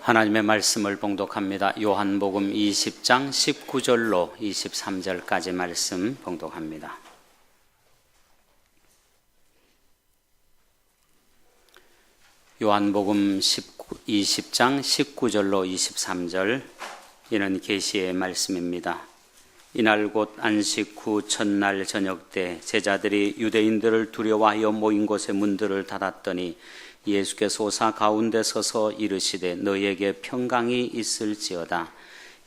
하나님의 말씀을 봉독합니다. 요한복음 20장 19절로 23절까지 말씀 봉독합니다. 요한복음 20장 19절로 23절, 이는 계시의 말씀입니다. 이날 곧 안식 후 첫날 저녁 때 제자들이 유대인들을 두려워하여 모인 곳의 문들을 닫았더니 예수께서 오사 가운데 서서 이르시되 너희에게 평강이 있을지어다.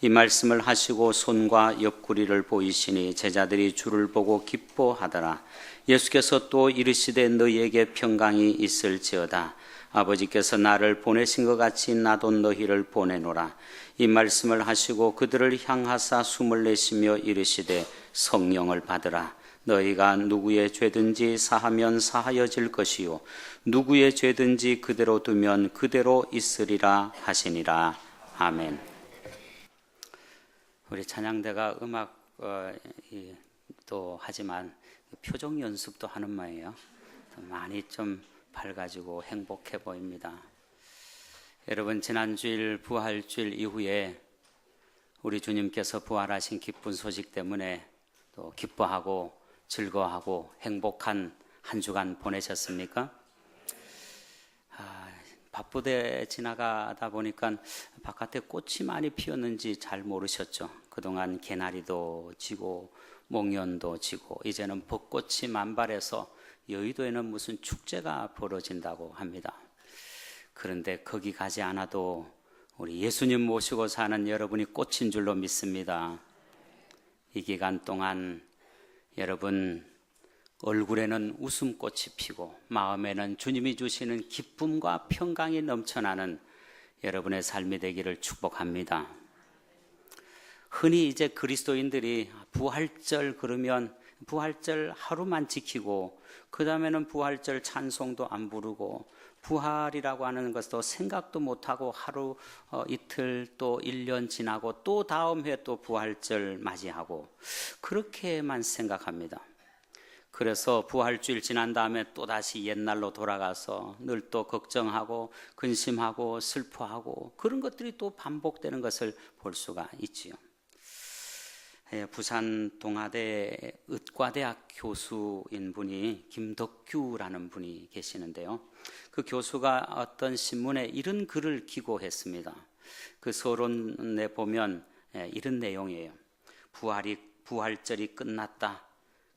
이 말씀을 하시고 손과 옆구리를 보이시니 제자들이 주를 보고 기뻐하더라. 예수께서 또 이르시되 너희에게 평강이 있을지어다. 아버지께서 나를 보내신 것 같이 나도 너희를 보내노라. 이 말씀을 하시고 그들을 향하사 숨을 내쉬며 이르시되 성령을 받으라. 너희가 누구의 죄든지 사하면 사하여질 것이요 누구의 죄든지 그대로 두면 그대로 있으리라 하시니라. 아멘. 우리 찬양대가 음악도 하지만 표정 연습도 하는 모양이에요. 많이 좀 밝아지고 행복해 보입니다. 여러분, 지난주일 부활주일 이후에 우리 주님께서 부활하신 기쁜 소식 때문에 또 기뻐하고 즐거워하고 행복한 한 주간 보내셨습니까? 바쁘게 지나가다 보니까 바깥에 꽃이 많이 피었는지 잘 모르셨죠. 그동안 개나리도 지고 목련도 지고 이제는 벚꽃이 만발해서 여의도에는 무슨 축제가 벌어진다고 합니다. 그런데 거기 가지 않아도 우리 예수님 모시고 사는 여러분이 꽃인 줄로 믿습니다. 이 기간 동안 여러분 얼굴에는 웃음꽃이 피고 마음에는 주님이 주시는 기쁨과 평강이 넘쳐나는 여러분의 삶이 되기를 축복합니다. 흔히 이제 그리스도인들이 부활절 그러면 부활절 하루만 지키고 그 다음에는 부활절 찬송도 안 부르고 부활이라고 하는 것도 생각도 못하고 하루 이틀 또 1년 지나고 또 다음 해 또 부활절 맞이하고 그렇게만 생각합니다. 그래서 부활주일 지난 다음에 또다시 옛날로 돌아가서 늘 또 걱정하고 근심하고 슬퍼하고 그런 것들이 또 반복되는 것을 볼 수가 있지요. 부산 동아대 의과대학 교수인 분이 김덕규라는 분이 계시는데요. 그 교수가 어떤 신문에 이런 글을 기고했습니다. 그 서론에 보면 이런 내용이에요. 부활절이 끝났다.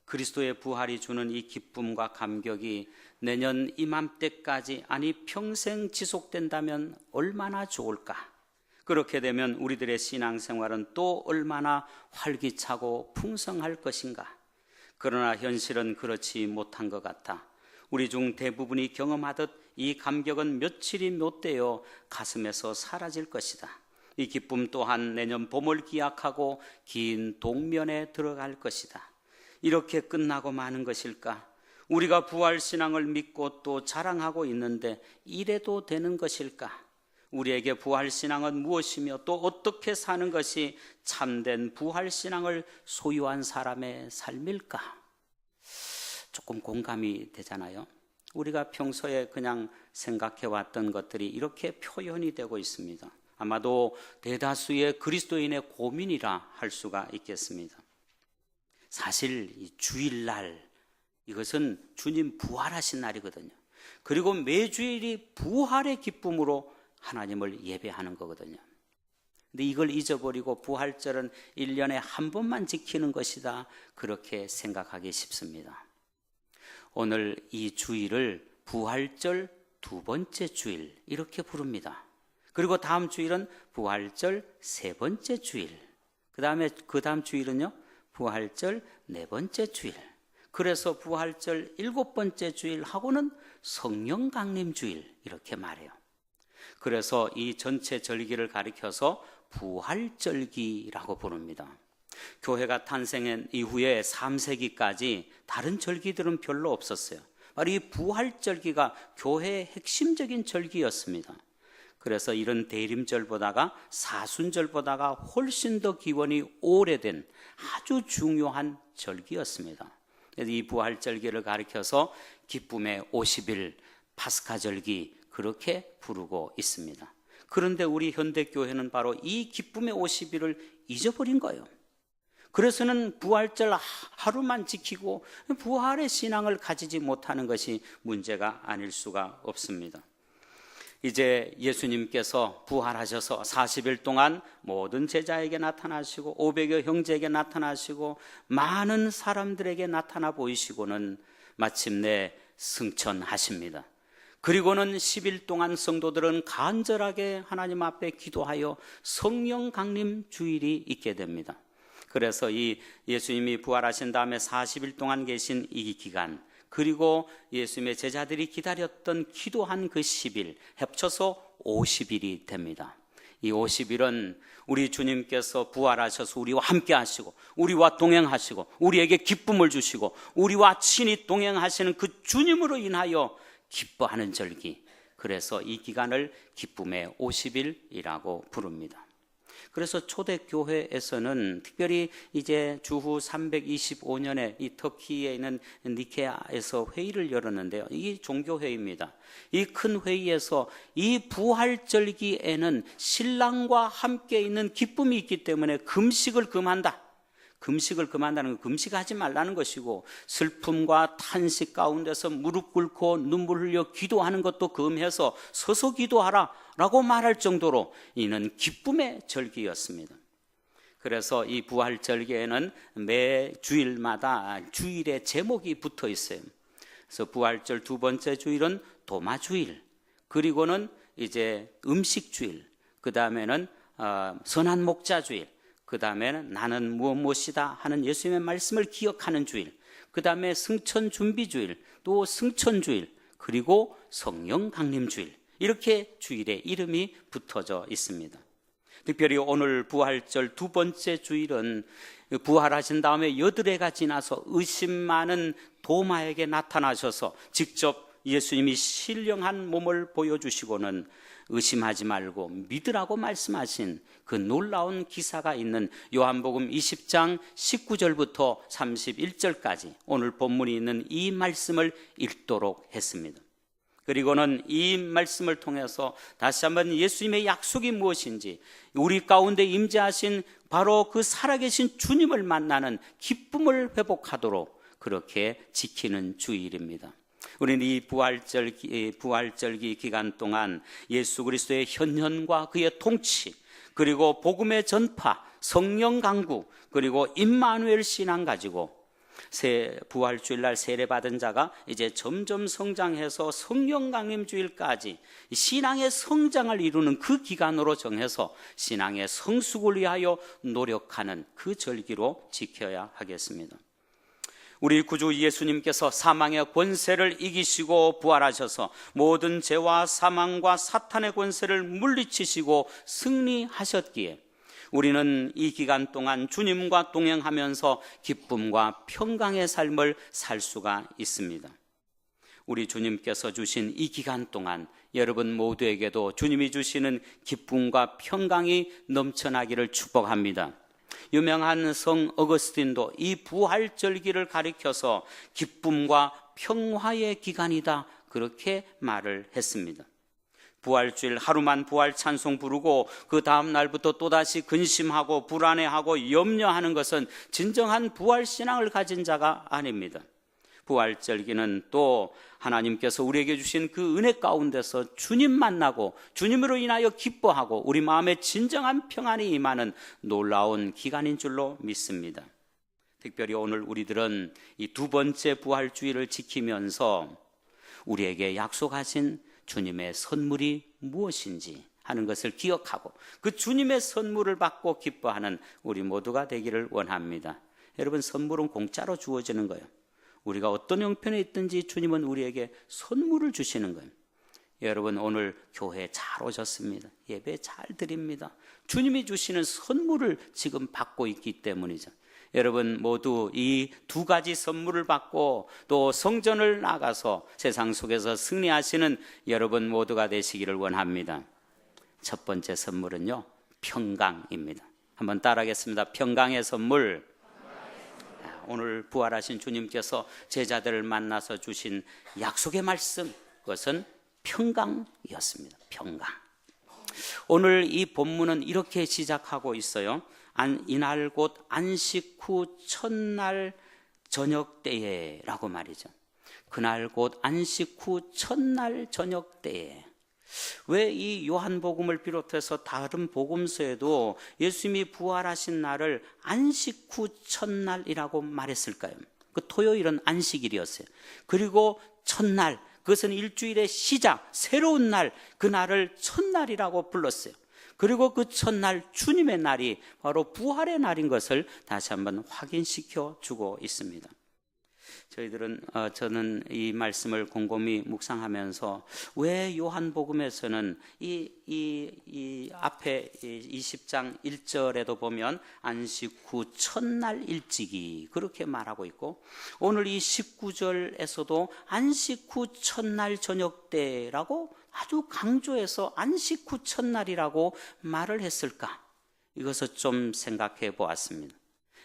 그리스도의 부활이 주는 이 기쁨과 감격이 내년 이맘때까지 아니 평생 지속된다면 얼마나 좋을까? 그렇게 되면 우리들의 신앙생활은 또 얼마나 활기차고 풍성할 것인가? 그러나 현실은 그렇지 못한 것 같아. 우리 중 대부분이 경험하듯 이 감격은 며칠이 못 되어 가슴에서 사라질 것이다. 이 기쁨 또한 내년 봄을 기약하고 긴 동면에 들어갈 것이다. 이렇게 끝나고 마는 것일까? 우리가 부활신앙을 믿고 또 자랑하고 있는데 이래도 되는 것일까? 우리에게 부활신앙은 무엇이며 또 어떻게 사는 것이 참된 부활신앙을 소유한 사람의 삶일까? 조금 공감이 되잖아요. 우리가 평소에 그냥 생각해왔던 것들이 이렇게 표현이 되고 있습니다. 아마도 대다수의 그리스도인의 고민이라 할 수가 있겠습니다. 사실 이 주일날 이것은 주님 부활하신 날이거든요. 그리고 매주일이 부활의 기쁨으로 하나님을 예배하는 거거든요. 근데 이걸 잊어버리고 부활절은 1년에 한 번만 지키는 것이다, 그렇게 생각하기 쉽습니다. 오늘 이 주일을 부활절 두 번째 주일 이렇게 부릅니다. 그리고 다음 주일은 부활절 세 번째 주일, 그 다음 주일은요 부활절 네 번째 주일, 그래서 부활절 일곱 번째 주일하고는 성령 강림 주일 이렇게 말해요. 그래서 이 전체 절기를 가리켜서 부활절기라고 부릅니다. 교회가 탄생한 이후에 3세기까지 다른 절기들은 별로 없었어요. 바로 이 부활절기가 교회의 핵심적인 절기였습니다. 그래서 이런 대림절보다가 사순절보다가 훨씬 더 기원이 오래된 아주 중요한 절기였습니다. 그래서 이 부활절기를 가리켜서 기쁨의 50일, 파스카절기 그렇게 부르고 있습니다. 그런데 우리 현대교회는 바로 이 기쁨의 50일을 잊어버린 거예요. 그래서는 부활절 하루만 지키고 부활의 신앙을 가지지 못하는 것이 문제가 아닐 수가 없습니다. 이제 예수님께서 부활하셔서 40일 동안 모든 제자에게 나타나시고 500여 형제에게 나타나시고 많은 사람들에게 나타나 보이시고는 마침내 승천하십니다. 그리고는 10일 동안 성도들은 간절하게 하나님 앞에 기도하여 성령 강림 주일이 있게 됩니다. 그래서 이 예수님이 부활하신 다음에 40일 동안 계신 이 기간, 그리고 예수님의 제자들이 기다렸던 기도한 그 10일 합쳐서 50일이 됩니다. 이 50일은 우리 주님께서 부활하셔서 우리와 함께 하시고 우리와 동행하시고 우리에게 기쁨을 주시고 우리와 친히 동행하시는 그 주님으로 인하여 기뻐하는 절기, 그래서 이 기간을 기쁨의 50일이라고 부릅니다. 그래서 초대교회에서는 특별히 이제 주후 325년에 이 터키에 있는 니케아에서 회의를 열었는데요. 이게 종교회의입니다. 이 큰 회의에서 이 부활절기에는 신랑과 함께 있는 기쁨이 있기 때문에 금식을 금한다. 금식을 금한다는 건 금식하지 말라는 것이고, 슬픔과 탄식 가운데서 무릎 꿇고 눈물 흘려 기도하는 것도 금해서 서서 기도하라 라고 말할 정도로 이는 기쁨의 절기였습니다. 그래서 이 부활절기에는 매 주일마다 주일의 제목이 붙어 있어요. 그래서 부활절 두 번째 주일은 도마주일, 그리고는 이제 음식주일, 그 다음에는 선한 목자주일, 그 다음에는 나는 무엇이다 하는 예수님의 말씀을 기억하는 주일, 그 다음에 승천준비주일, 또 승천주일, 그리고 성령 강림주일, 이렇게 주일의 이름이 붙어져 있습니다. 특별히 오늘 부활절 두 번째 주일은 부활하신 다음에 8해가 지나서 의심 많은 도마에게 나타나셔서 직접 예수님이 신령한 몸을 보여주시고는 의심하지 말고 믿으라고 말씀하신 그 놀라운 기사가 있는 요한복음 20장 19절부터 31절까지 오늘 본문이 있는 이 말씀을 읽도록 했습니다. 그리고는 이 말씀을 통해서 다시 한번 예수님의 약속이 무엇인지, 우리 가운데 임재하신 바로 그 살아계신 주님을 만나는 기쁨을 회복하도록 그렇게 지키는 주일입니다. 우리는 이 부활절기 기간 동안 예수 그리스도의 현현과 그의 통치, 그리고 복음의 전파, 성령 강구, 그리고 임마누엘 신앙 가지고 부활주일날 세례받은 자가 이제 점점 성장해서 성령 강림 주일까지 신앙의 성장을 이루는 그 기간으로 정해서 신앙의 성숙을 위하여 노력하는 그 절기로 지켜야 하겠습니다. 우리 구주 예수님께서 사망의 권세를 이기시고 부활하셔서 모든 죄와 사망과 사탄의 권세를 물리치시고 승리하셨기에 우리는 이 기간 동안 주님과 동행하면서 기쁨과 평강의 삶을 살 수가 있습니다. 우리 주님께서 주신 이 기간 동안 여러분 모두에게도 주님이 주시는 기쁨과 평강이 넘쳐나기를 축복합니다. 유명한 성 어거스틴도 이 부활절기를 가리켜서 기쁨과 평화의 기간이다, 그렇게 말을 했습니다. 부활주일 하루만 부활 찬송 부르고 그 다음 날부터 또다시 근심하고 불안해하고 염려하는 것은 진정한 부활 신앙을 가진 자가 아닙니다. 부활절기는 또 하나님께서 우리에게 주신 그 은혜 가운데서 주님 만나고 주님으로 인하여 기뻐하고 우리 마음에 진정한 평안이 임하는 놀라운 기간인 줄로 믿습니다. 특별히 오늘 우리들은 이 두 번째 부활주일을 지키면서 우리에게 약속하신 주님의 선물이 무엇인지 하는 것을 기억하고 그 주님의 선물을 받고 기뻐하는 우리 모두가 되기를 원합니다. 여러분, 선물은 공짜로 주어지는 거예요. 우리가 어떤 형편에 있든지 주님은 우리에게 선물을 주시는 거예요. 여러분, 오늘 교회에 잘 오셨습니다. 예배 잘 드립니다. 주님이 주시는 선물을 지금 받고 있기 때문이죠. 여러분 모두 이 두 가지 선물을 받고 또 성전을 나가서 세상 속에서 승리하시는 여러분 모두가 되시기를 원합니다. 첫 번째 선물은요, 평강입니다. 한번 따라하겠습니다. 평강의 선물. 오늘 부활하신 주님께서 제자들을 만나서 주신 약속의 말씀, 그것은 평강이었습니다. 평강. 오늘 이 본문은 이렇게 시작하고 있어요. 이날 곧 안식 후 첫날 저녁 때에 라고 말이죠. 그날 곧 안식 후 첫날 저녁 때에. 왜 이 요한복음을 비롯해서 다른 복음서에도 예수님이 부활하신 날을 안식 후 첫날이라고 말했을까요? 그 토요일은 안식일이었어요. 그리고 첫날, 그것은 일주일의 시작, 새로운 날, 그 날을 첫날이라고 불렀어요. 그리고 그 첫날 주님의 날이 바로 부활의 날인 것을 다시 한번 확인시켜 주고 있습니다. 저는 이 말씀을 곰곰이 묵상하면서 왜 요한복음에서는 이 앞에 20장 1절에도 보면 안식 후 첫날 일찍이 그렇게 말하고 있고, 오늘 이 19절에서도 안식 후 첫날 저녁 때라고 아주 강조해서 안식 후 첫날이라고 말을 했을까? 이것을 좀 생각해 보았습니다.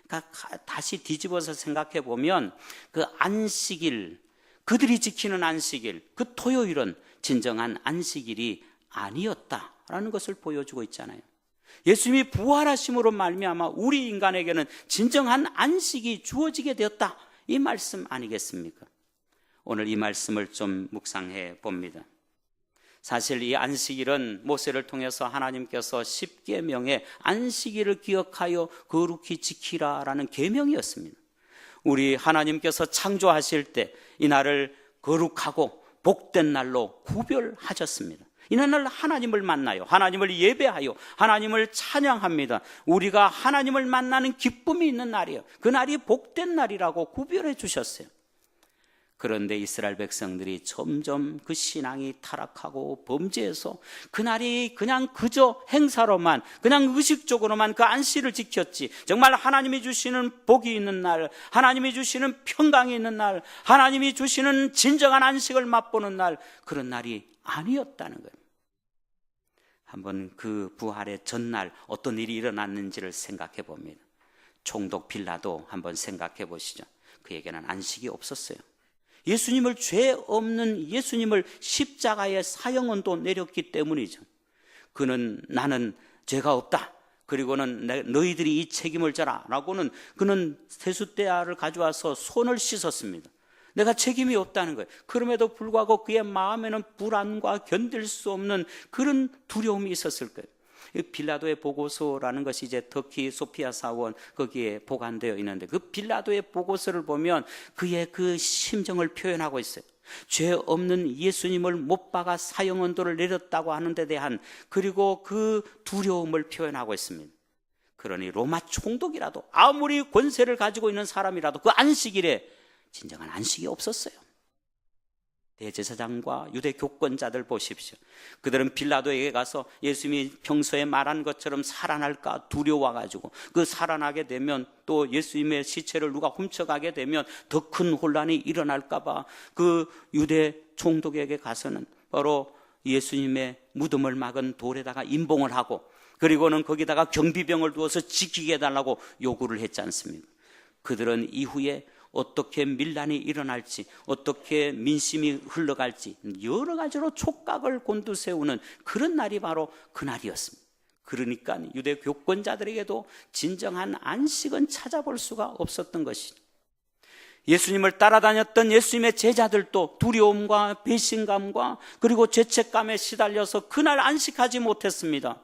그러니까 다시 뒤집어서 생각해 보면 그 안식일, 그들이 지키는 안식일, 그 토요일은 진정한 안식일이 아니었다라는 것을 보여주고 있잖아요. 예수님이 부활하심으로 말미암아 우리 인간에게는 진정한 안식이 주어지게 되었다, 이 말씀 아니겠습니까? 오늘 이 말씀을 좀 묵상해 봅니다. 사실 이 안식일은 모세를 통해서 하나님께서 십계명에 안식일을 기억하여 거룩히 지키라라는 계명이었습니다. 우리 하나님께서 창조하실 때 이 날을 거룩하고 복된 날로 구별하셨습니다. 이날 하나님을 만나요. 하나님을 예배하여 하나님을 찬양합니다. 우리가 하나님을 만나는 기쁨이 있는 날이에요. 그 날이 복된 날이라고 구별해 주셨어요. 그런데 이스라엘 백성들이 점점 그 신앙이 타락하고 범죄해서 그날이 그냥 그저 행사로만, 그냥 의식적으로만 그 안식을 지켰지, 정말 하나님이 주시는 복이 있는 날, 하나님이 주시는 평강이 있는 날, 하나님이 주시는 진정한 안식을 맛보는 날, 그런 날이 아니었다는 거예요. 한번 그 부활의 전날 어떤 일이 일어났는지를 생각해 봅니다. 총독 빌라도 한번 생각해 보시죠. 그에게는 안식이 없었어요. 예수님을, 죄 없는 예수님을 십자가에 사형언도 내렸기 때문이죠. 그는 나는 죄가 없다, 그리고는 너희들이 이 책임을 져라 라고는 그는 세숫대야를 가져와서 손을 씻었습니다. 내가 책임이 없다는 거예요. 그럼에도 불구하고 그의 마음에는 불안과 견딜 수 없는 그런 두려움이 있었을 거예요. 빌라도의 보고서라는 것이 이제 터키 소피아 사원 거기에 보관되어 있는데, 그 빌라도의 보고서를 보면 그의 그 심정을 표현하고 있어요. 죄 없는 예수님을 못 박아 사형언도를 내렸다고 하는 데 대한, 그리고 그 두려움을 표현하고 있습니다. 그러니 로마 총독이라도, 아무리 권세를 가지고 있는 사람이라도 그 안식일에 진정한 안식이 없었어요. 대제사장과 유대 교권자들 보십시오. 그들은 빌라도에게 가서 예수님이 평소에 말한 것처럼 살아날까 두려워가지고, 그 살아나게 되면 또 예수님의 시체를 누가 훔쳐가게 되면 더 큰 혼란이 일어날까 봐 그 유대 총독에게 가서는 바로 예수님의 무덤을 막은 돌에다가 임봉을 하고, 그리고는 거기다가 경비병을 두어서 지키게 해달라고 요구를 했지 않습니까? 그들은 이후에 어떻게 밀란이 일어날지, 어떻게 민심이 흘러갈지 여러 가지로 촉각을 곤두세우는 그런 날이 바로 그 날이었습니다. 그러니까 유대 교권자들에게도 진정한 안식은 찾아볼 수가 없었던 것이죠. 예수님을 따라다녔던 예수님의 제자들도 두려움과 배신감과 그리고 죄책감에 시달려서 그날 안식하지 못했습니다.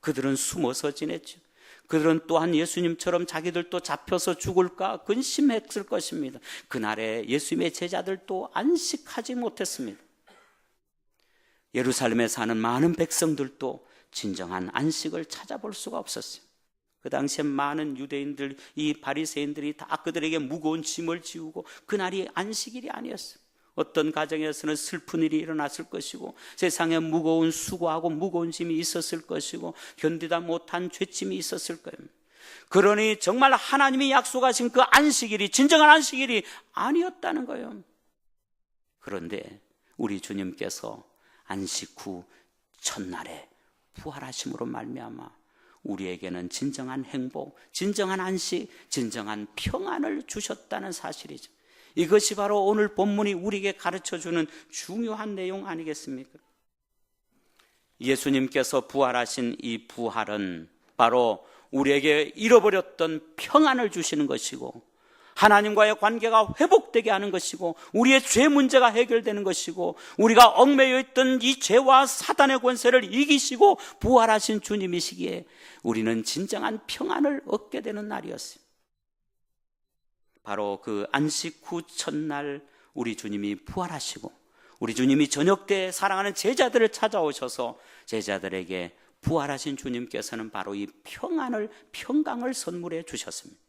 그들은 숨어서 지냈죠. 그들은 또한 예수님처럼 자기들도 잡혀서 죽을까 근심했을 것입니다. 그날에 예수님의 제자들도 안식하지 못했습니다. 예루살렘에 사는 많은 백성들도 진정한 안식을 찾아볼 수가 없었어요. 그 당시에 많은 유대인들, 이 바리새인들이 다 그들에게 무거운 짐을 지우고, 그날이 안식일이 아니었어요. 어떤 가정에서는 슬픈 일이 일어났을 것이고, 세상에 무거운 수고하고 무거운 짐이 있었을 것이고, 견디다 못한 죄짐이 있었을 거예요. 그러니 정말 하나님이 약속하신 그 안식일이 진정한 안식일이 아니었다는 거예요. 그런데 우리 주님께서 안식 후 첫날에 부활하심으로 말미암아 우리에게는 진정한 행복, 진정한 안식, 진정한 평안을 주셨다는 사실이죠. 이것이 바로 오늘 본문이 우리에게 가르쳐주는 중요한 내용 아니겠습니까? 예수님께서 부활하신 이 부활은 바로 우리에게 잃어버렸던 평안을 주시는 것이고, 하나님과의 관계가 회복되게 하는 것이고, 우리의 죄 문제가 해결되는 것이고, 우리가 얽매여 있던 이 죄와 사단의 권세를 이기시고 부활하신 주님이시기에 우리는 진정한 평안을 얻게 되는 날이었어요. 바로 그 안식 후 첫날 우리 주님이 부활하시고, 우리 주님이 저녁 때 사랑하는 제자들을 찾아오셔서 제자들에게 부활하신 주님께서는 바로 이 평강을 선물해 주셨습니다.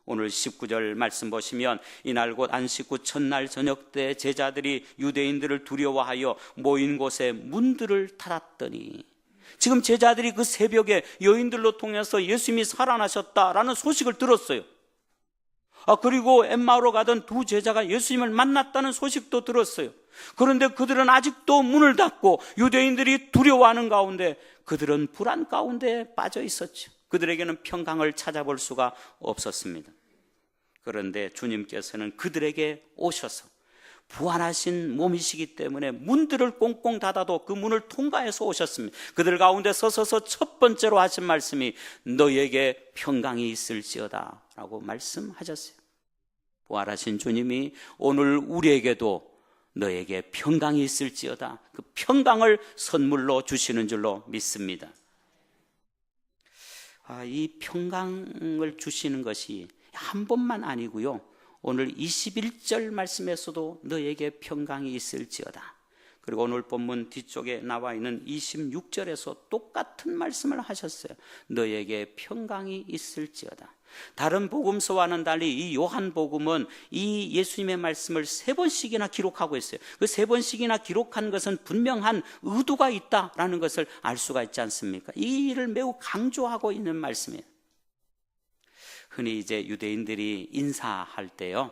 오늘 19절 말씀 보시면, 이날 곧 안식 후 첫날 저녁 때 제자들이 유대인들을 두려워하여 모인 곳에 문들을 닫았더니, 지금 제자들이 그 새벽에 여인들로 통해서 예수님이 살아나셨다라는 소식을 들었어요. 그리고 엠마오로 가던 두 제자가 예수님을 만났다는 소식도 들었어요. 그런데 그들은 아직도 문을 닫고 유대인들이 두려워하는 가운데 그들은 불안 가운데 빠져 있었죠. 그들에게는 평강을 찾아볼 수가 없었습니다. 그런데 주님께서는 그들에게 오셔서 부활하신 몸이시기 때문에 문들을 꽁꽁 닫아도 그 문을 통과해서 오셨습니다. 그들 가운데 서서서 첫 번째로 하신 말씀이 너희에게 평강이 있을지어다 라고 말씀하셨어요. 부활하신 주님이 오늘 우리에게도 너에게 평강이 있을지어다, 그 평강을 선물로 주시는 줄로 믿습니다. 이 평강을 주시는 것이 한 번만 아니고요, 오늘 21절 말씀에서도 너에게 평강이 있을지어다, 그리고 오늘 본문 뒤쪽에 나와 있는 26절에서 똑같은 말씀을 하셨어요. 너에게 평강이 있을지어다. 다른 복음서와는 달리 이 요한복음은 이 예수님의 말씀을 3번씩이나 기록하고 있어요. 그 3번씩이나 기록한 것은 분명한 의도가 있다라는 것을 알 수가 있지 않습니까? 이 일을 매우 강조하고 있는 말씀이에요. 흔히 이제 유대인들이 인사할 때요,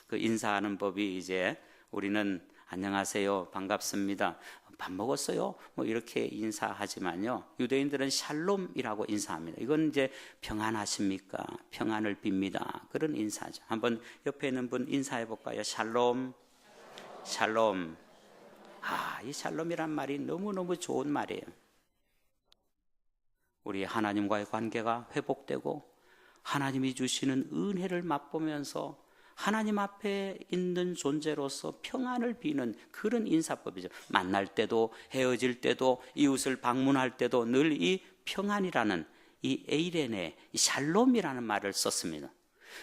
그 인사하는 법이 이제 우리는 안녕하세요, 반갑습니다, 밥 먹었어요, 뭐 이렇게 인사하지만요, 유대인들은 샬롬이라고 인사합니다. 이건 이제 평안하십니까, 평안을 빕니다, 그런 인사죠. 한번 옆에 있는 분 인사해 볼까요? 샬롬, 샬롬. 이 샬롬이란 말이 너무너무 좋은 말이에요. 우리 하나님과의 관계가 회복되고 하나님이 주시는 은혜를 맛보면서 하나님 앞에 있는 존재로서 평안을 비는 그런 인사법이죠. 만날 때도 헤어질 때도 이웃을 방문할 때도 늘 이 평안이라는 이 에이레네, 이 샬롬이라는 말을 썼습니다.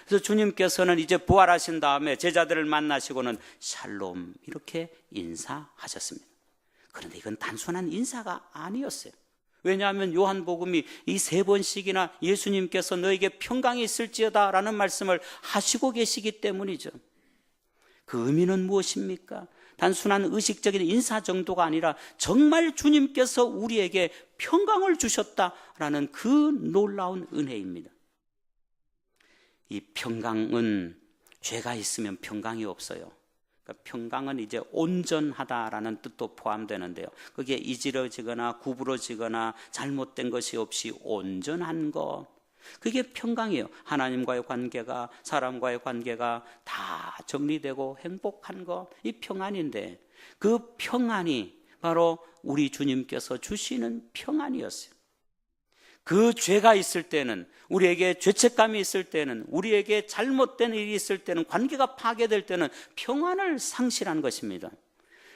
그래서 주님께서는 이제 부활하신 다음에 제자들을 만나시고는 샬롬 이렇게 인사하셨습니다. 그런데 이건 단순한 인사가 아니었어요. 왜냐하면 요한복음이 이 3번씩이나 예수님께서 너에게 평강이 있을지어다 라는 말씀을 하시고 계시기 때문이죠. 그 의미는 무엇입니까? 단순한 의식적인 인사 정도가 아니라 정말 주님께서 우리에게 평강을 주셨다라는 그 놀라운 은혜입니다. 이 평강은 죄가 있으면 평강이 없어요. 평강은 이제 온전하다라는 뜻도 포함되는데요, 그게 이지러지거나 구부러지거나 잘못된 것이 없이 온전한 것, 그게 평강이에요. 하나님과의 관계가, 사람과의 관계가 다 정리되고 행복한 것, 이 평안인데 그 평안이 바로 우리 주님께서 주시는 평안이었어요. 그 죄가 있을 때는, 우리에게 죄책감이 있을 때는, 우리에게 잘못된 일이 있을 때는, 관계가 파괴될 때는 평안을 상실한 것입니다.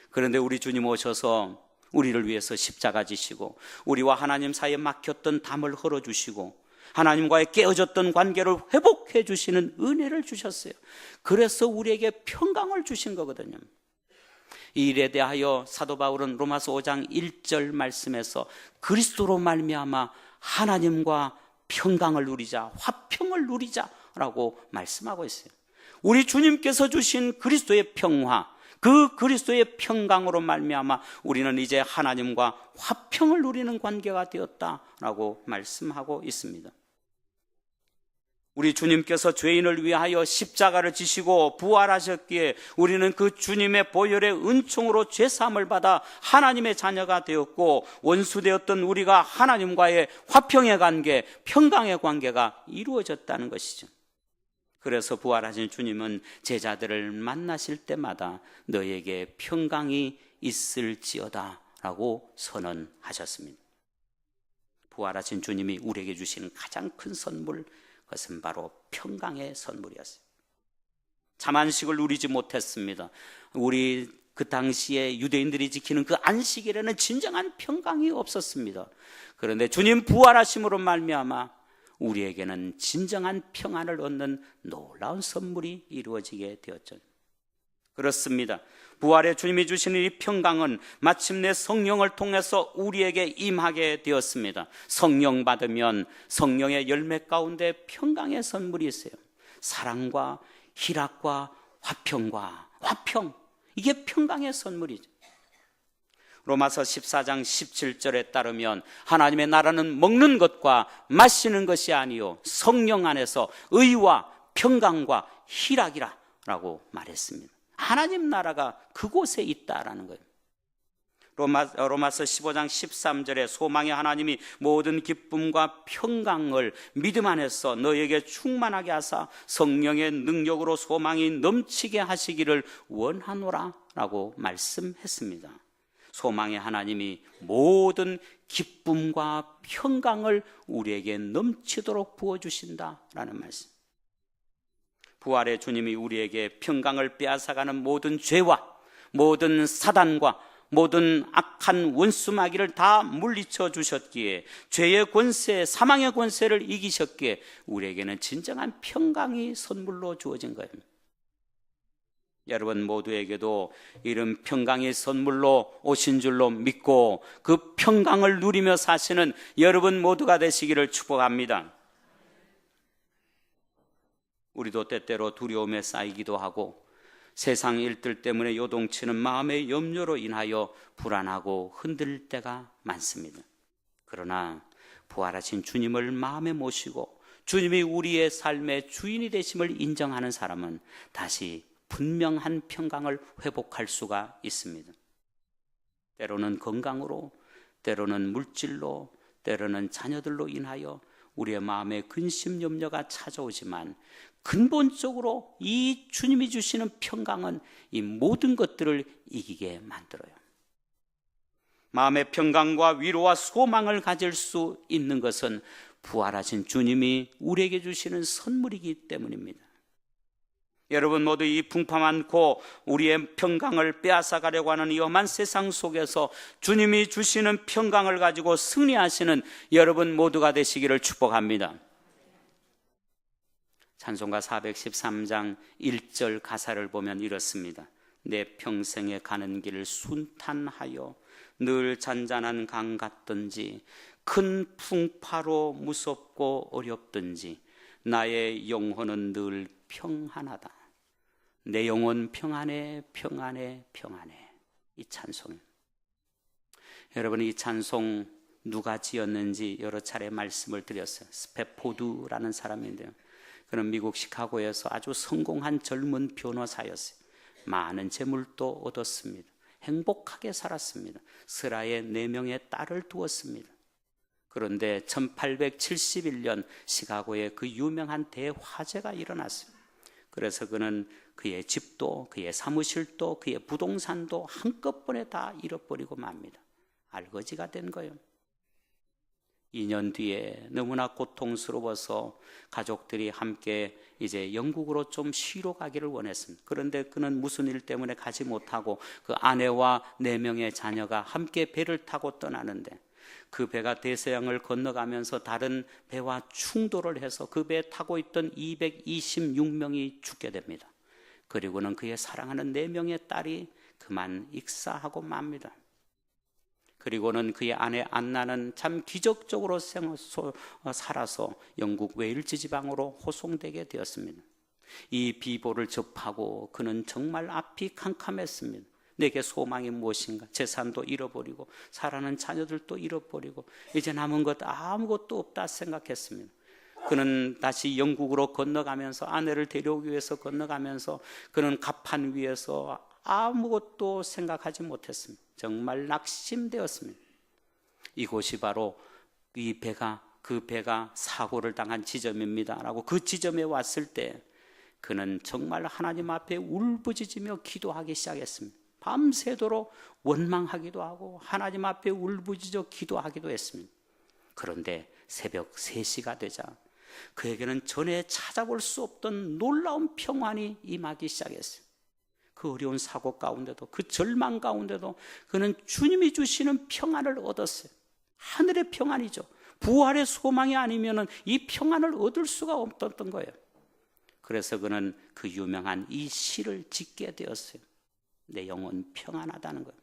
그런데 우리 주님 오셔서 우리를 위해서 십자가 지시고 우리와 하나님 사이에 막혔던 담을 헐어주시고 하나님과의 깨어졌던 관계를 회복해 주시는 은혜를 주셨어요. 그래서 우리에게 평강을 주신 거거든요. 이 일에 대하여 사도 바울은 로마서 5장 1절 말씀에서 그리스도로 말미암아 하나님과 평강을 누리자, 화평을 누리자라고 말씀하고 있어요. 우리 주님께서 주신 그리스도의 평화, 그 그리스도의 평강으로 말미암아 우리는 이제 하나님과 화평을 누리는 관계가 되었다라고 말씀하고 있습니다. 우리 주님께서 죄인을 위하여 십자가를 지시고 부활하셨기에 우리는 그 주님의 보혈의 은총으로 죄사함을 받아 하나님의 자녀가 되었고, 원수되었던 우리가 하나님과의 화평의 관계, 평강의 관계가 이루어졌다는 것이죠. 그래서 부활하신 주님은 제자들을 만나실 때마다 너에게 평강이 있을지어다 라고 선언하셨습니다. 부활하신 주님이 우리에게 주시는 가장 큰 선물, 그것은 바로 평강의 선물이었어요. 참 안식을 누리지 못했습니다. 우리 그 당시에 유대인들이 지키는 그 안식일에는 진정한 평강이 없었습니다. 그런데 주님 부활하심으로 말미암아 우리에게는 진정한 평안을 얻는 놀라운 선물이 이루어지게 되었죠. 그렇습니다. 부활의 주님이 주시는 이 평강은 마침내 성령을 통해서 우리에게 임하게 되었습니다. 성령 받으면 성령의 열매 가운데 평강의 선물이 있어요. 사랑과 희락과 화평, 이게 평강의 선물이죠. 로마서 14장 17절에 따르면 하나님의 나라는 먹는 것과 마시는 것이 아니요 성령 안에서 의와 평강과 희락이라 라고 말했습니다. 하나님 나라가 그곳에 있다라는 거예요. 로마서 15장 13절에 소망의 하나님이 모든 기쁨과 평강을 믿음 안에서 너에게 충만하게 하사 성령의 능력으로 소망이 넘치게 하시기를 원하노라 라고 말씀했습니다. 소망의 하나님이 모든 기쁨과 평강을 우리에게 넘치도록 부어주신다라는 말씀. 부활의 주님이 우리에게 평강을 빼앗아가는 모든 죄와 모든 사단과 모든 악한 원수마귀를 다 물리쳐 주셨기에, 죄의 권세, 사망의 권세를 이기셨기에 우리에게는 진정한 평강이 선물로 주어진 거예요. 여러분 모두에게도 이런 평강의 선물로 오신 줄로 믿고 그 평강을 누리며 사시는 여러분 모두가 되시기를 축복합니다. 우리도 때때로 두려움에 쌓이기도 하고 세상 일들 때문에 요동치는 마음의 염려로 인하여 불안하고 흔들릴 때가 많습니다. 그러나 부활하신 주님을 마음에 모시고 주님이 우리의 삶의 주인이 되심을 인정하는 사람은 다시 분명한 평강을 회복할 수가 있습니다. 때로는 건강으로, 때로는 물질로, 때로는 자녀들로 인하여 우리의 마음에 근심 염려가 찾아오지만 근본적으로 이 주님이 주시는 평강은 이 모든 것들을 이기게 만들어요. 마음의 평강과 위로와 소망을 가질 수 있는 것은 부활하신 주님이 우리에게 주시는 선물이기 때문입니다. 여러분 모두 이 풍파 많고 우리의 평강을 빼앗아가려고 하는 이 험한 세상 속에서 주님이 주시는 평강을 가지고 승리하시는 여러분 모두가 되시기를 축복합니다. 찬송가 413장 1절 가사를 보면 이렇습니다. 내 평생에 가는 길을 순탄하여 늘 잔잔한 강 같든지 큰 풍파로 무섭고 어렵든지 나의 영혼은 늘 평안하다. 내 영혼 평안해, 평안해, 평안해. 이 찬송. 여러분 이 찬송 누가 지었는지 여러 차례 말씀을 드렸어요. 스패포드라는 사람인데요. 그는 미국 시카고에서 아주 성공한 젊은 변호사였어요. 많은 재물도 얻었습니다. 행복하게 살았습니다. 스라에 4명의 딸을 두었습니다. 그런데 1871년 시카고에 그 유명한 대화재가 일어났어요. 그래서 그는 그의 집도 그의 사무실도 그의 부동산도 한꺼번에 다 잃어버리고 맙니다. 알거지가 된 거예요. 2년 뒤에 너무나 고통스러워서 가족들이 함께 이제 영국으로 좀 쉬러 가기를 원했습니다. 그런데 그는 무슨 일 때문에 가지 못하고 그 아내와 4명의 자녀가 함께 배를 타고 떠나는데 그 배가 대서양을 건너가면서 다른 배와 충돌을 해서 그 배에 타고 있던 226명이 죽게 됩니다. 그리고는 그의 사랑하는 4명의 딸이 그만 익사하고 맙니다. 그리고는 그의 아내 안나는 참 기적적으로 살아서 영국 웨일즈 지방으로 호송되게 되었습니다. 이 비보를 접하고 그는 정말 앞이 캄캄했습니다. 내게 소망이 무엇인가? 재산도 잃어버리고 사랑하는 자녀들도 잃어버리고 이제 남은 것 아무것도 없다 생각했습니다. 그는 다시 영국으로 건너가면서 아내를 데려오기 위해서 건너가면서 그는 갑판 위에서 아무것도 생각하지 못했습니다. 정말 낙심되었습니다. 이곳이 바로 그 배가 사고를 당한 지점입니다 라고 그 지점에 왔을 때 그는 정말 하나님 앞에 울부짖으며 기도하기 시작했습니다. 밤새도록 원망하기도 하고 하나님 앞에 울부짖어 기도하기도 했습니다. 그런데 새벽 3시가 되자 그에게는 전에 찾아볼 수 없던 놀라운 평안이 임하기 시작했어요. 그 어려운 사고 가운데도, 그 절망 가운데도 그는 주님이 주시는 평안을 얻었어요. 하늘의 평안이죠. 부활의 소망이 아니면 이 평안을 얻을 수가 없었던 거예요. 그래서 그는 그 유명한 이 시를 짓게 되었어요. 내 영혼 평안하다는 거예요.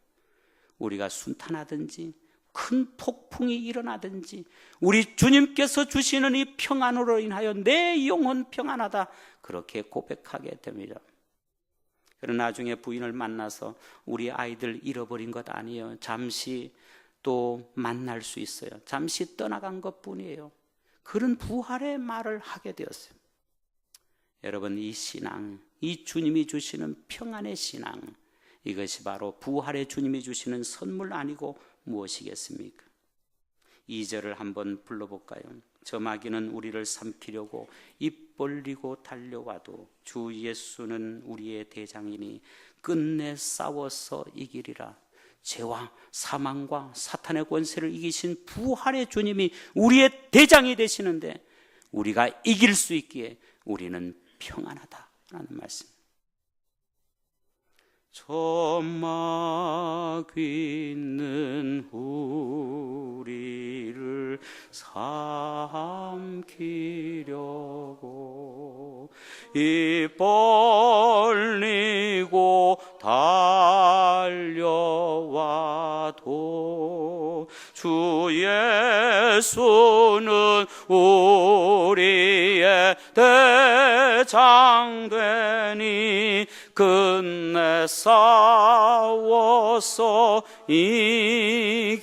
우리가 순탄하든지 큰 폭풍이 일어나든지 우리 주님께서 주시는 이 평안으로 인하여 내 영혼 평안하다, 그렇게 고백하게 됩니다. 그러나 나중에 부인을 만나서 우리 아이들 잃어버린 것 아니에요, 잠시 또 만날 수 있어요, 잠시 떠나간 것뿐이에요, 그런 부활의 말을 하게 되었어요. 여러분, 이 신앙, 이 주님이 주시는 평안의 신앙, 이것이 바로 부활의 주님이 주시는 선물 아니고 무엇이겠습니까? 2절을 한번 불러볼까요? 저 마귀는 우리를 삼키려고 입 벌리고 달려와도 주 예수는 우리의 대장이니 끝내 싸워서 이기리라. 죄와 사망과 사탄의 권세를 이기신 부활의 주님이 우리의 대장이 되시는데 우리가 이길 수 있기에 우리는 평안하다라는 말씀. 저 마귀는 우리를 삼키려고 입 벌리고 달려와도 주 예수는 우리의 대장 되니 끝내 싸워서 이기리라.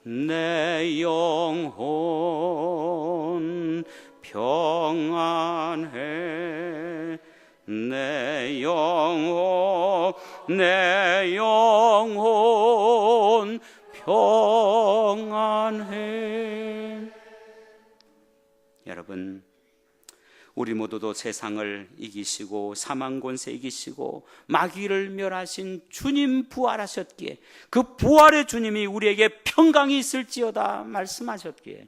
내 영혼 평안해, 내 영혼 평안해. 여러분, 우리 모두도 세상을 이기시고 사망 권세 이기시고 마귀를 멸하신 주님 부활하셨기에 그 부활의 주님이 우리에게 평강이 있을지어다 말씀하셨기에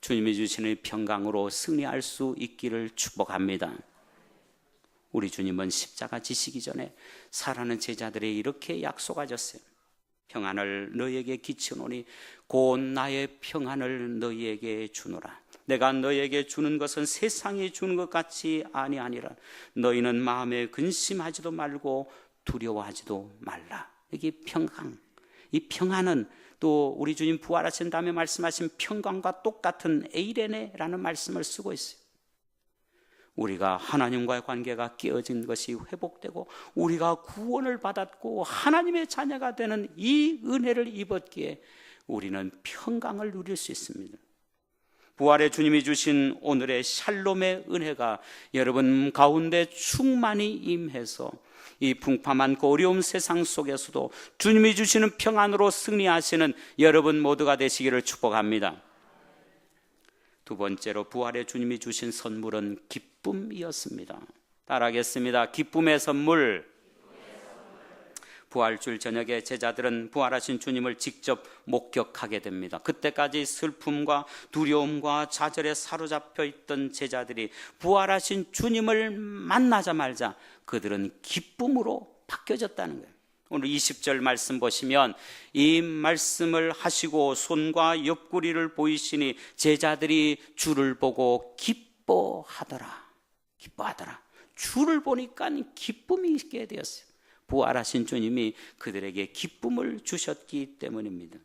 주님이 주시는 평강으로 승리할 수 있기를 축복합니다. 우리 주님은 십자가 지시기 전에 사랑하는 제자들이 이렇게 약속하셨어요. 평안을 너희에게 끼치노니 곧 나의 평안을 너희에게 주노라. 내가 너희에게 주는 것은 세상이 주는 것 같이 아니하니라. 너희는 마음에 근심하지도 말고 두려워하지도 말라. 이게 평강, 이 평안은 또 우리 주님 부활하신 다음에 말씀하신 평강과 똑같은 에이레네라는 말씀을 쓰고 있어요. 우리가 하나님과의 관계가 깨어진 것이 회복되고 우리가 구원을 받았고 하나님의 자녀가 되는 이 은혜를 입었기에 우리는 평강을 누릴 수 있습니다. 부활의 주님이 주신 오늘의 샬롬의 은혜가 여러분 가운데 충만히 임해서 이 풍파만 어려운 세상 속에서도 주님이 주시는 평안으로 승리하시는 여러분 모두가 되시기를 축복합니다. 두 번째로 부활의 주님이 주신 선물은 기쁨이었습니다. 따라하겠습니다. 기쁨의 선물. 부활주일 저녁에 제자들은 부활하신 주님을 직접 목격하게 됩니다. 그때까지 슬픔과 두려움과 좌절에 사로잡혀 있던 제자들이 부활하신 주님을 만나자마자 그들은 기쁨으로 바뀌어졌다는 거예요. 오늘 20절 말씀 보시면 이 말씀을 하시고 손과 옆구리를 보이시니 제자들이 주를 보고 기뻐하더라. 주를 보니까 기쁨이 있게 되었어요. 부활하신 주님이 그들에게 기쁨을 주셨기 때문입니다.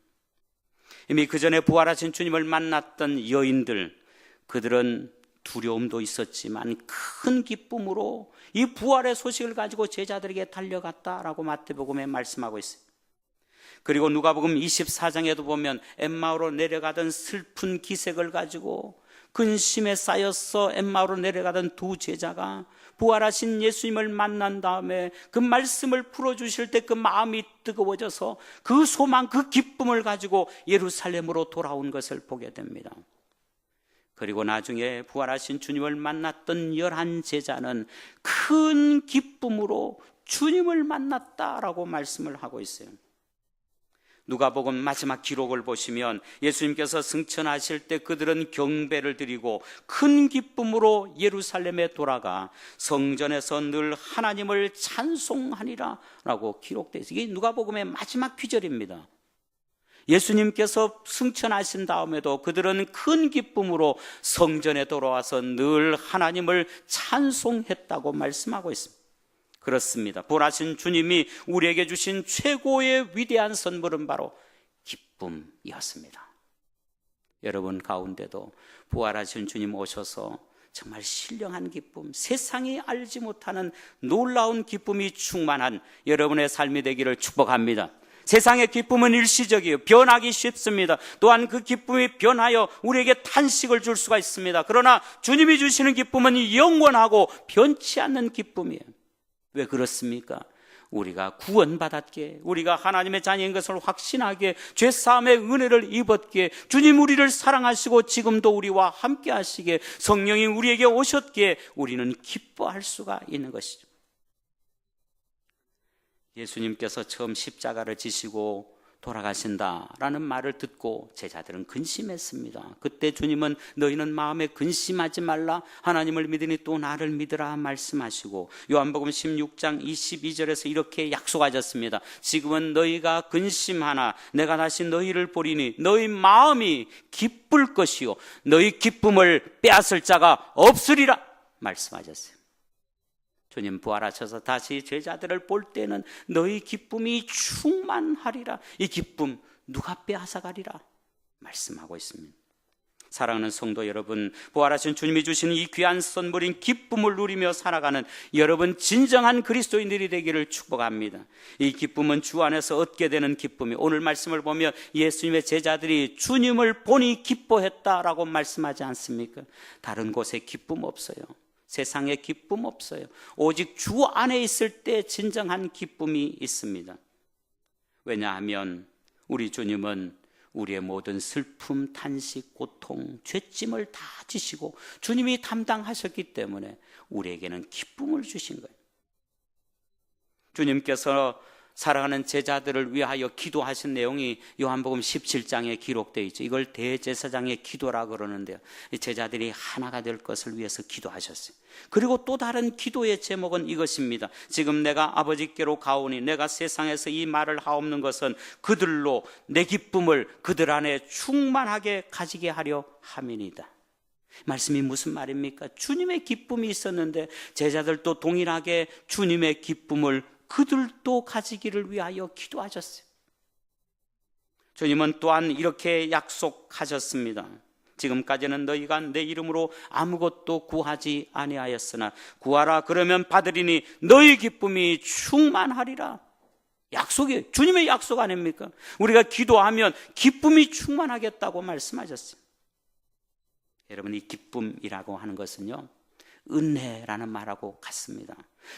이미 그 전에 부활하신 주님을 만났던 여인들, 그들은 두려움도 있었지만 큰 기쁨으로 이 부활의 소식을 가지고 제자들에게 달려갔다라고 마태복음에 말씀하고 있어요. 그리고 누가복음 24장에도 보면 엠마오로 내려가던 슬픈 기색을 가지고 근심에 쌓여서 엠마오로 내려가던 두 제자가 부활하신 예수님을 만난 다음에 그 말씀을 풀어주실 때 그 마음이 뜨거워져서 그 소망, 그 기쁨을 가지고 예루살렘으로 돌아온 것을 보게 됩니다. 그리고 나중에 부활하신 주님을 만났던 11 제자는 큰 기쁨으로 주님을 만났다라고 말씀을 하고 있어요. 누가복음 마지막 기록을 보시면 예수님께서 승천하실 때 그들은 경배를 드리고 큰 기쁨으로 예루살렘에 돌아가 성전에서 늘 하나님을 찬송하니라 라고 기록되어 있어요. 이게 누가복음의 마지막 귀절입니다. 예수님께서 승천하신 다음에도 그들은 큰 기쁨으로 성전에 돌아와서 늘 하나님을 찬송했다고 말씀하고 있습니다. 그렇습니다. 부활하신 주님이 우리에게 주신 최고의 위대한 선물은 바로 기쁨이었습니다. 여러분 가운데도 부활하신 주님 오셔서 정말 신령한 기쁨, 세상이 알지 못하는 놀라운 기쁨이 충만한 여러분의 삶이 되기를 축복합니다. 세상의 기쁨은 일시적이에요. 변하기 쉽습니다. 또한 그 기쁨이 변하여 우리에게 탄식을 줄 수가 있습니다. 그러나 주님이 주시는 기쁨은 영원하고 변치 않는 기쁨이에요. 왜 그렇습니까? 우리가 구원받았기에, 우리가 하나님의 자녀인 것을 확신하기에, 죄사함의 은혜를 입었기에, 주님 우리를 사랑하시고 지금도 우리와 함께 하시기에, 성령이 우리에게 오셨기에 우리는 기뻐할 수가 있는 것이죠. 예수님께서 처음 십자가를 지시고 돌아가신다라는 말을 듣고 제자들은 근심했습니다. 그때 주님은 너희는 마음에 근심하지 말라, 하나님을 믿으니 또 나를 믿으라 말씀하시고, 요한복음 16장 22절에서 이렇게 약속하셨습니다. 지금은 너희가 근심하나 내가 다시 너희를 보리니 너희 마음이 기쁠 것이요 너희 기쁨을 빼앗을 자가 없으리라 말씀하셨어요. 주님 부활하셔서 다시 제자들을 볼 때는 너희 기쁨이 충만하리라, 이 기쁨 누가 빼앗아가리라 말씀하고 있습니다. 사랑하는 성도 여러분, 부활하신 주님이 주신 이 귀한 선물인 기쁨을 누리며 살아가는 여러분 진정한 그리스도인들이 되기를 축복합니다. 이 기쁨은 주 안에서 얻게 되는 기쁨이, 오늘 말씀을 보면 예수님의 제자들이 주님을 보니 기뻐했다라고 말씀하지 않습니까? 다른 곳에 기쁨 없어요. 세상에 기쁨 없어요. 오직 주 안에 있을 때 진정한 기쁨이 있습니다. 왜냐하면 우리 주님은 우리의 모든 슬픔, 탄식, 고통, 죄짐을 다 지시고 주님이 담당하셨기 때문에 우리에게는 기쁨을 주신 거예요. 주님께서 사랑하는 제자들을 위하여 기도하신 내용이 요한복음 17장에 기록되어 있죠. 이걸 대제사장의 기도라 그러는데요, 제자들이 하나가 될 것을 위해서 기도하셨어요. 그리고 또 다른 기도의 제목은 이것입니다. 지금 내가 아버지께로 가오니 내가 세상에서 이 말을 하옵는 것은 그들로 내 기쁨을 그들 안에 충만하게 가지게 하려 함이니이다. 말씀이 무슨 말입니까? 주님의 기쁨이 있었는데 제자들도 동일하게 주님의 기쁨을 그들도 가지기를 위하여 기도하셨어요. 주님은 또한 이렇게 약속하셨습니다. 지금까지는 너희가 내 이름으로 아무것도 구하지 아니하였으나 구하라 그러면 받으리니 너희 기쁨이 충만하리라. 약속이에요. 주님의 약속 아닙니까? 우리가 기도하면 기쁨이 충만하겠다고 말씀하셨어요. 여러분, 이 기쁨이라고 하는 것은요, 은혜라는 말하고 같습니다.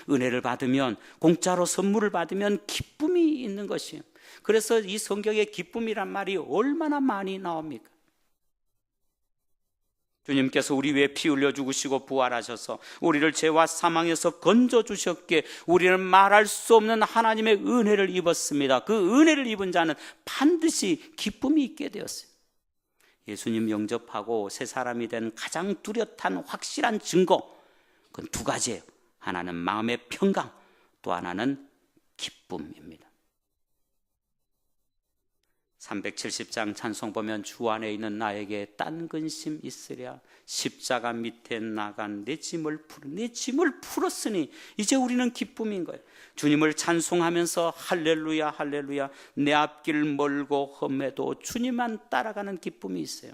은혜를 받으면, 공짜로 선물을 받으면 기쁨이 있는 것이에요. 그래서 이 성경에 기쁨이란 말이 얼마나 많이 나옵니까? 주님께서 우리 위해 피 흘려 죽으시고 부활하셔서 우리를 죄와 사망에서 건져주셨기에 우리는 말할 수 없는 하나님의 은혜를 입었습니다. 그 은혜를 입은 자는 반드시 기쁨이 있게 되었어요. 예수님 영접하고 새 사람이 된 가장 뚜렷한 확실한 증거, 그건 두 가지예요. 하나는 마음의 평강, 또 하나는 기쁨입니다. 370장 찬송 보면 주 안에 있는 나에게 딴 근심 있으랴 십자가 밑에 나간 내 짐을 풀었으니 이제 우리는 기쁨인 거예요. 주님을 찬송하면서 할렐루야 할렐루야, 내 앞길 멀고 험해도 주님만 따라가는 기쁨이 있어요.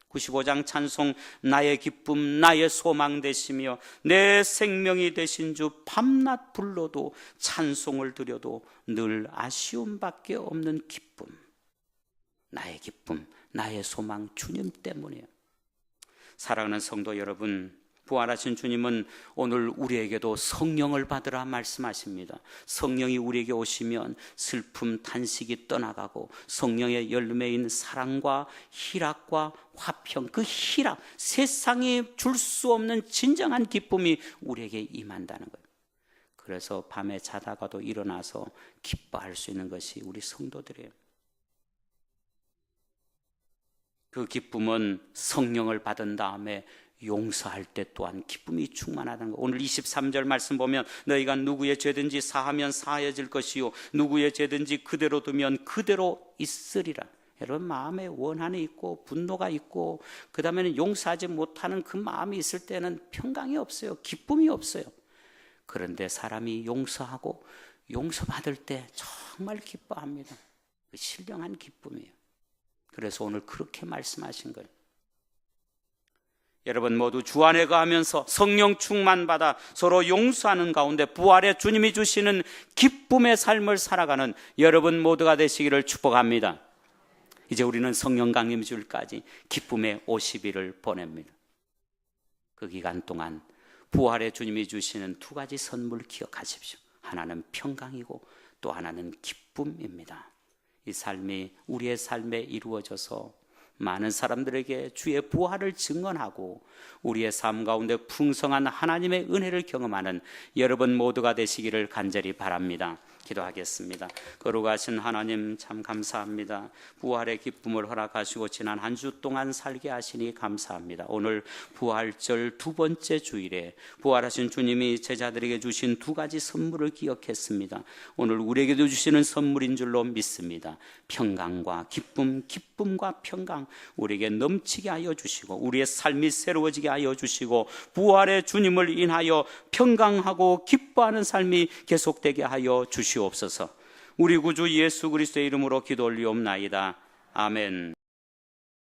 95장 찬송, 나의 기쁨 나의 소망 되시며 내 생명이 되신 주 밤낮 불러도 찬송을 드려도 늘 아쉬움밖에 없는 기쁨. 나의 기쁨, 나의 소망 주님 때문이에요. 사랑하는 성도 여러분, 부활하신 주님은 오늘 우리에게도 성령을 받으라 말씀하십니다. 성령이 우리에게 오시면 슬픔, 탄식이 떠나가고 성령의 열매인 사랑과 희락과 화평, 그 희락, 세상이 줄 수 없는 진정한 기쁨이 우리에게 임한다는 거예요. 그래서 밤에 자다가도 일어나서 기뻐할 수 있는 것이 우리 성도들이에요. 그 기쁨은 성령을 받은 다음에 용서할 때 또한 기쁨이 충만하다는 것. 오늘 23절 말씀 보면 너희가 누구의 죄든지 사하면 사해질 것이요 누구의 죄든지 그대로 두면 그대로 있으리라. 여러분, 마음에 원한이 있고 분노가 있고 그 다음에는 용서하지 못하는 그 마음이 있을 때는 평강이 없어요. 기쁨이 없어요. 그런데 사람이 용서하고 용서받을 때 정말 기뻐합니다. 그 신령한 기쁨이에요. 그래서 오늘 그렇게 말씀하신 거예요. 여러분 모두 주 안에 거하면서 성령 충만받아 서로 용서하는 가운데 부활의 주님이 주시는 기쁨의 삶을 살아가는 여러분 모두가 되시기를 축복합니다. 이제 우리는 성령 강림주일까지 기쁨의 50일을 보냅니다. 그 기간 동안 부활의 주님이 주시는 두 가지 선물 기억하십시오. 하나는 평강이고 또 하나는 기쁨입니다. 이 삶이 우리의 삶에 이루어져서 많은 사람들에게 주의 부활을 증언하고 우리의 삶 가운데 풍성한 하나님의 은혜를 경험하는 여러분 모두가 되시기를 간절히 바랍니다. 기도하겠습니다. 거룩하신 하나님 참 감사합니다. 부활의 기쁨을 허락하시고 지난 한 주 동안 살게 하시니 감사합니다. 오늘 부활절 두 번째 주일에 부활하신 주님이 제자들에게 주신 두 가지 선물을 기억했습니다. 오늘 우리에게도 주시는 선물인 줄로 믿습니다. 평강과 기쁨, 기쁨과 평강 우리에게 넘치게 하여 주시고 우리의 삶이 새로워지게 하여 주시고 부활의 주님을 인하여 평강하고 기뻐하는 삶이 계속되게 하여 주시옵소서. 우리 구주 예수 그리스도의 이름으로 기도 올리옵나이다. 아멘.